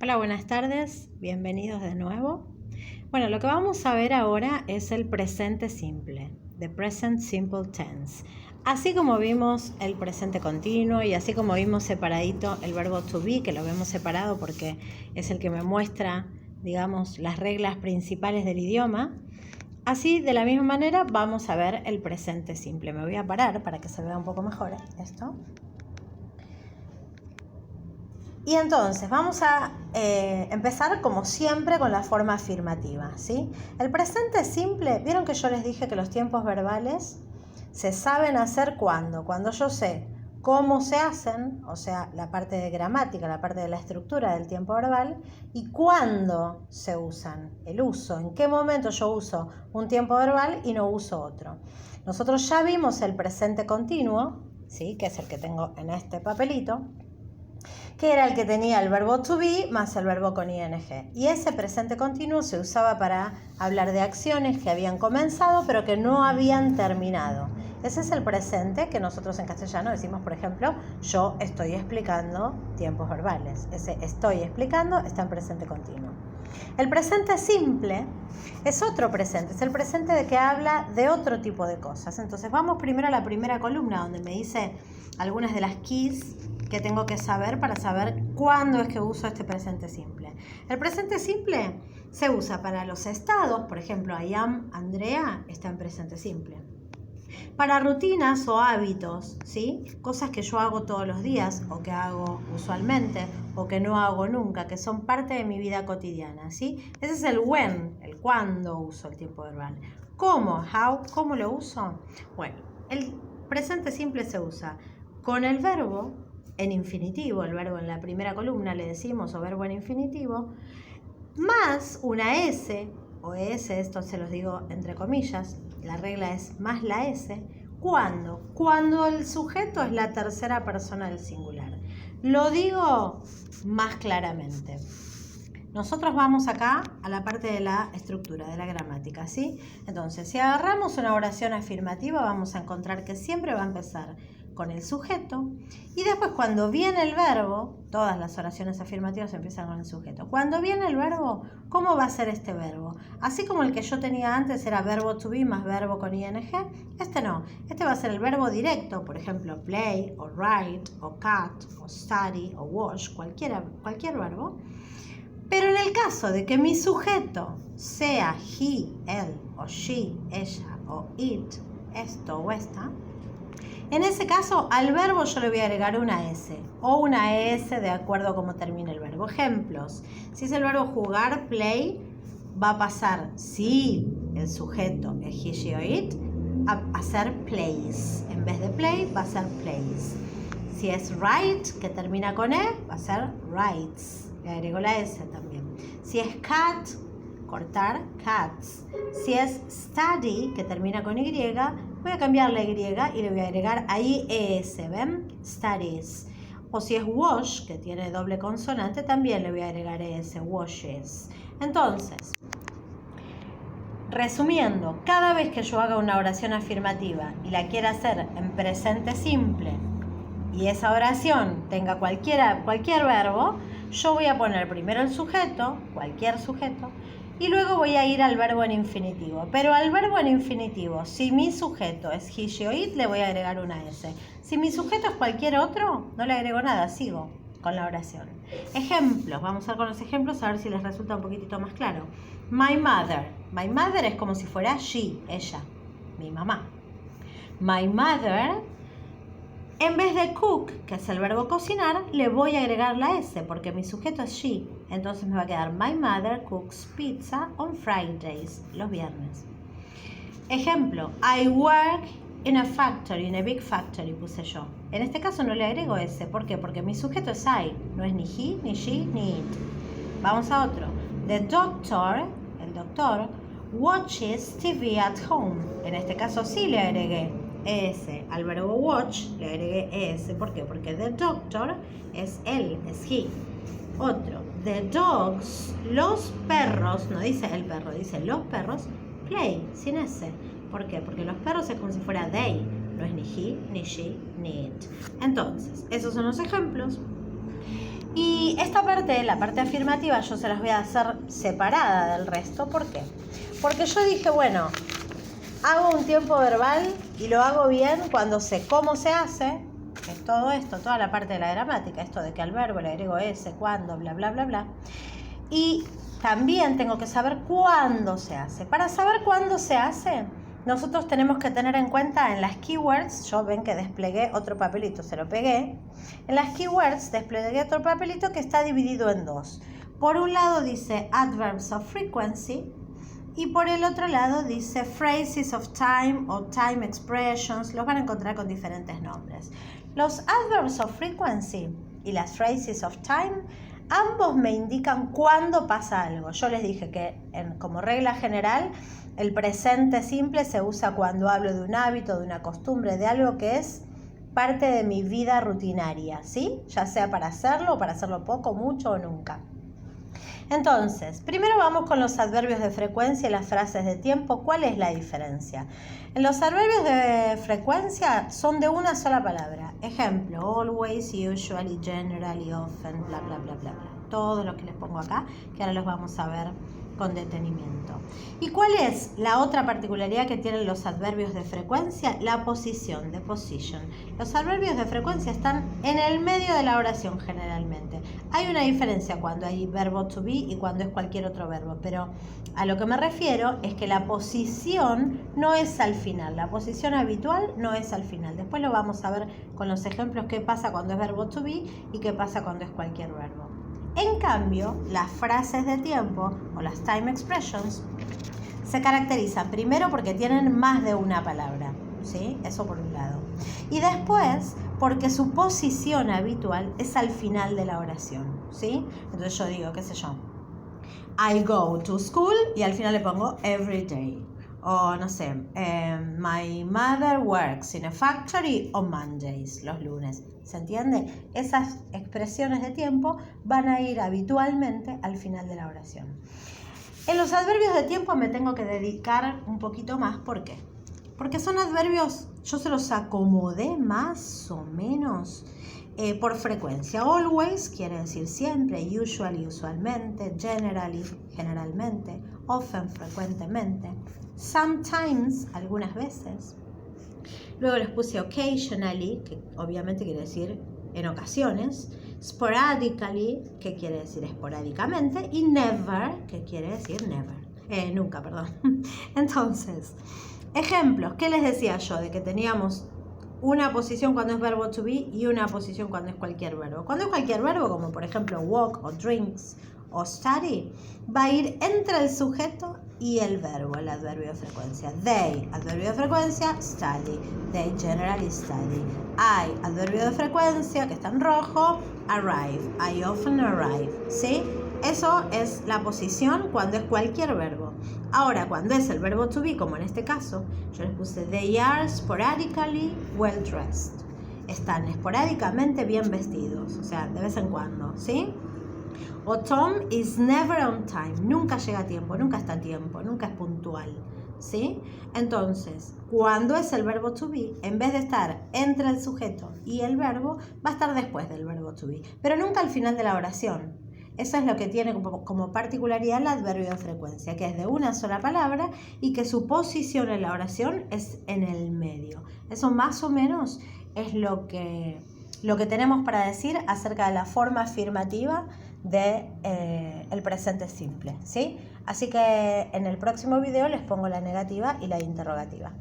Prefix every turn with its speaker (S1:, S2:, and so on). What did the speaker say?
S1: Hola, buenas tardes, bienvenidos de nuevo. Bueno, lo que vamos a ver ahora es el presente simple, the present simple tense. Así como vimos el presente continuo y así como vimos separadito el verbo to be, que lo vemos separado porque es el que me muestra, digamos, las reglas principales del idioma, así de la misma manera vamos a ver el presente simple. Me voy a parar para que se vea un poco mejor esto. Y entonces vamos a empezar como siempre con la forma afirmativa, ¿sí? El presente simple, vieron que yo les dije que los tiempos verbales se saben hacer cuando yo sé cómo se hacen, o sea, la parte de gramática, la parte de la estructura del tiempo verbal, y cuándo se usan, el uso, en qué momento yo uso un tiempo verbal y no uso otro. Nosotros ya vimos el presente continuo, ¿sí? Que es el que tengo en este papelito, que era el que tenía el verbo to be más el verbo con ing. Y ese presente continuo se usaba para hablar de acciones que habían comenzado pero que no habían terminado. Ese es el presente que nosotros en castellano decimos, por ejemplo, yo estoy explicando tiempos verbales. Ese estoy explicando está en presente continuo. El presente simple es otro presente, es el presente de que habla de otro tipo de cosas. Entonces vamos primero a la primera columna donde me dice algunas de las keys que tengo que saber para saber cuándo es que uso este presente simple. El presente simple se usa para los estados, por ejemplo, I am Andrea está en presente simple. Para rutinas o hábitos, ¿sí? Cosas que yo hago todos los días o que hago usualmente o que no hago nunca, que son parte de mi vida cotidiana, ¿sí? Ese es el when, el cuándo uso el tiempo verbal. ¿Cómo? How, ¿cómo lo uso? Bueno, el presente simple se usa con el verbo en infinitivo, el verbo en la primera columna le decimos, o verbo en infinitivo, más una S, o S, esto se los digo entre comillas, la regla es más la S, ¿cuándo? Cuando el sujeto es la tercera persona del singular. Lo digo más claramente. Nosotros vamos acá a la parte de la estructura, de la gramática, ¿sí? Entonces, si agarramos una oración afirmativa, vamos a encontrar que siempre va a empezar con el sujeto y después cuando viene el verbo, todas las oraciones afirmativas empiezan con el sujeto. Cuando viene el verbo, ¿cómo va a ser este verbo? Así como el que yo tenía antes era verbo to be más verbo con ing, este no. Este va a ser el verbo directo, por ejemplo, play, o write, o cut, o study, o wash, cualquier verbo. Pero en el caso de que mi sujeto sea he, él, o she, ella, o it, esto o esta, en ese caso, al verbo yo le voy a agregar una S o una S de acuerdo a cómo termine el verbo. Ejemplos. Si es el verbo jugar, play, va a pasar, si el sujeto es he, she o it, a ser plays. En vez de play, va a ser plays. Si es write, que termina con E, va a ser writes. Le agrego la S también. Si es cat, cortar, cats. Si es study, que termina con Y, voy a cambiar la Y y le voy a agregar ahí ES, ¿ven? Studies. O si es wash, que tiene doble consonante, también le voy a agregar ES, washes. Entonces, resumiendo, cada vez que yo haga una oración afirmativa y la quiera hacer en presente simple y esa oración tenga cualquier verbo, yo voy a poner primero el sujeto, cualquier sujeto, y luego voy a ir al verbo en infinitivo. Pero al verbo en infinitivo, si mi sujeto es he, she o it, le voy a agregar una S. Si mi sujeto es cualquier otro, no le agrego nada, sigo con la oración. Ejemplos, vamos a ver con los ejemplos a ver si les resulta un poquitito más claro. My mother. My mother es como si fuera she, ella, mi mamá. My mother, en vez de cook, que es el verbo cocinar, le voy a agregar la S porque mi sujeto es she. Entonces me va a quedar my mother cooks pizza on Fridays, los viernes. Ejemplo, I work in a factory, in a big factory, puse yo. En este caso no le agrego S. ¿Por qué? Porque mi sujeto es I, no es ni he, ni she, ni it. Vamos a otro. The doctor, el doctor, watches TV at home. En este caso sí le agregué ES. Al verbo watch le agregué ES. ¿Por qué? Porque the doctor es él, es he. Otro. The dogs, los perros, no dice el perro, dice los perros, play, sin S. ¿Por qué? Porque los perros es como si fuera they. No es ni he, ni she, ni it. Entonces, esos son los ejemplos. Y esta parte, la parte afirmativa, yo se las voy a hacer separada del resto. ¿Por qué? Porque yo dije, bueno, hago un tiempo verbal y lo hago bien cuando sé cómo se hace, que es todo esto, toda la parte de la gramática, esto de que al verbo le agrego ese, cuándo, bla, bla, bla, bla. Y también tengo que saber cuándo se hace. Para saber cuándo se hace, nosotros tenemos que tener en cuenta en las keywords, yo ven que desplegué otro papelito, se lo pegué. En las keywords desplegué otro papelito que está dividido en dos. Por un lado dice adverbs of frequency y por el otro lado dice phrases of time o time expressions. Los van a encontrar con diferentes nombres. Los adverbs of frequency y las phrases of time, ambos me indican cuándo pasa algo. Yo les dije que como regla general el presente simple se usa cuando hablo de un hábito, de una costumbre, de algo que es parte de mi vida rutinaria, ¿sí? Ya sea para hacerlo poco, mucho o nunca. Entonces, primero vamos con los adverbios de frecuencia y las frases de tiempo. ¿Cuál es la diferencia? En los adverbios de frecuencia son de una sola palabra. Ejemplo, always, usually, generally, often, bla, bla, bla, bla, bla. Todos los que les pongo acá, que ahora los vamos a ver con detenimiento. ¿Y cuál es la otra particularidad que tienen los adverbios de frecuencia? La posición, de position. Los adverbios de frecuencia están en el medio de la oración generalmente. Hay una diferencia cuando hay verbo to be y cuando es cualquier otro verbo, pero a lo que me refiero es que la posición no es al final, la posición habitual no es al final. Después lo vamos a ver con los ejemplos qué pasa cuando es verbo to be y qué pasa cuando es cualquier verbo. En cambio, las frases de tiempo o las time expressions se caracterizan primero porque tienen más de una palabra, ¿sí? Eso por un lado. Y después porque su posición habitual es al final de la oración, ¿sí? Entonces yo digo, qué sé yo, I go to school y al final le pongo every day. O no sé, my mother works in a factory on Mondays, los lunes. ¿Se entiende? Esas expresiones de tiempo van a ir habitualmente al final de la oración. En los adverbios de tiempo me tengo que dedicar un poquito más. ¿Por qué? Porque son adverbios, yo se los acomodé más o menos por frecuencia. Always quiere decir siempre, usually, usualmente, generally, generalmente, often, frecuentemente, sometimes, algunas veces. Luego les puse occasionally, que obviamente quiere decir en ocasiones, sporadically, que quiere decir esporádicamente, y never, que quiere decir never, nunca, perdón. Entonces, ejemplos, ¿qué les decía yo? De que teníamos una posición cuando es verbo to be y una posición cuando es cualquier verbo. Cuando es cualquier verbo, como por ejemplo walk o drinks o study, va a ir entre el sujeto y el verbo, el adverbio de frecuencia. They, adverbio de frecuencia, study. They generally study. I, adverbio de frecuencia, que está en rojo, arrive. I often arrive. ¿Sí? Eso es la posición cuando es cualquier verbo. Ahora, cuando es el verbo to be, como en este caso, yo les puse they are sporadically well dressed. Están esporádicamente bien vestidos, o sea, de vez en cuando, ¿sí? O Tom is never on time. Nunca llega a tiempo, nunca está a tiempo, nunca es puntual, ¿sí? Entonces, cuando es el verbo to be, en vez de estar entre el sujeto y el verbo, va a estar después del verbo to be, pero nunca al final de la oración. Eso es lo que tiene como particularidad el adverbio de frecuencia, que es de una sola palabra y que su posición en la oración es en el medio. Eso más o menos es lo que tenemos para decir acerca de la forma afirmativa de el presente simple, ¿sí? Así que en el próximo video les pongo la negativa y la interrogativa.